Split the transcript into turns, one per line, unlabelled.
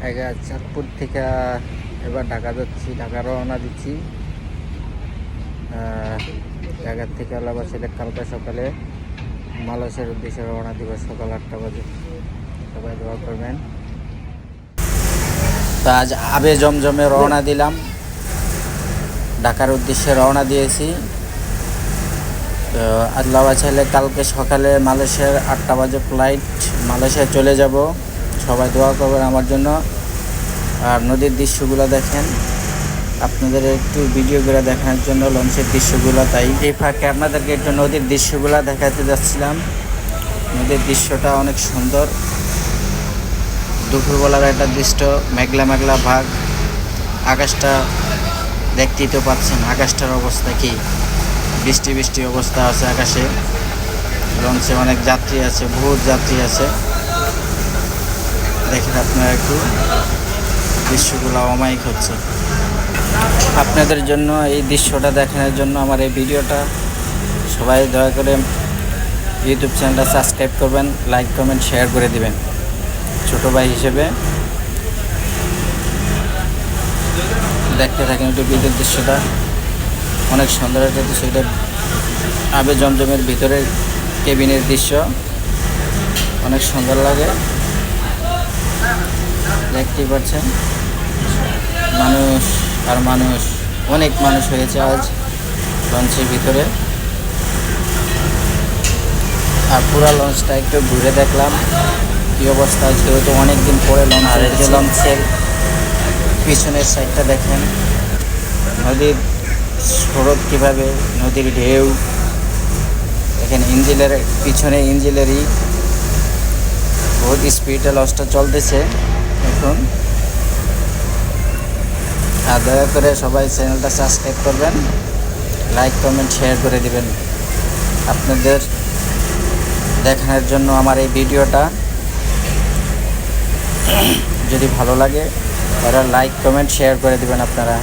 চাঁদপুর থেকে এবার ঢাকা যাচ্ছি, ঢাকা রওনা দিচ্ছি। ঢাকার থেকে আলাদা ছেলে কালকে সকালে মালয়েশিয়ার উদ্দেশ্যে রওনা দিব সকাল 8টা বাজে। সবাই দোয়া করবেন। তো আজ আবে জমজমে রওনা দিলাম, ঢাকার উদ্দেশ্যে রওনা দিয়েছি। তো আল্লাহ চাইলে কালকে সকালে মালয়েশিয়ার 8টা বাজে ফ্লাইট, মালয়েশিয়া চলে যাব। সবাই দোয়া করবেন আমার জন্য। আর নদীর দৃশ্যগুলো দেখেন, আপনাদের একটু ভিডিও করে দেখানোর জন্য লঞ্চের দৃশ্যগুলো, তাই এই ফাঁকে আপনাদেরকে একটু নদীর দৃশ্যগুলো দেখাতে যাচ্ছিলাম। নদীর দৃশ্যটা অনেক সুন্দর, দুপুরবেলার একটা দৃশ্য, মেঘলা মেঘলা ভাগ, আকাশটা দেখতেই তো পাচ্ছেন, আকাশটার অবস্থা কি, বৃষ্টি বৃষ্টি অবস্থা আছে আকাশে। লঞ্চে অনেক যাত্রী আছে, বহুত যাত্রী আছে। দেখেন আপনারা একটু দৃশ্যগুলো অমায়িক হচ্ছে। আপনাদের জন্য এই দৃশ্যটা দেখানোর জন্য আমার এই ভিডিওটা, সবাই দয়া করে ইউটিউব চ্যানেলটা সাবস্ক্রাইব করবেন, লাইক কমেন্ট শেয়ার করে দিবেন। ছোটো ভাই হিসেবে দেখতে থাকেন একটু ভিডিওর দৃশ্যটা, অনেক সুন্দর একটা দৃশ্য। এটা আবে জমজমের ভিতরে কেবিনের দৃশ্য, অনেক সুন্দর লাগে, দেখতেই পাচ্ছেন। মানুষ আর মানুষ, অনেক মানুষ হয়েছে আজ লঞ্চের ভিতরে। আর পুরা লঞ্চটা একটু ঘুরে দেখলাম কী অবস্থা, যেহেতু অনেক দিন পরে লঞ্চ। আর এই যে লঞ্চের পিছনের সাইডটা দেখেন, নদীর স্রোত কীভাবে, নদীর ঢেউ দেখেন। ইঞ্জিনের পিছনে ইঞ্জিনেরই বহুত স্পিডে লঞ্চটা চলতেছে এখন। আর দয়া করে সবাই চ্যানেলটা সাবস্ক্রাইব করবেন, লাইক কমেন্ট শেয়ার করে দিবেন। আপনাদের দেখানোর জন্য আমার এই ভিডিওটা, যদি ভালো লাগে তাহলে লাইক কমেন্ট শেয়ার করে দিবেন আপনারা।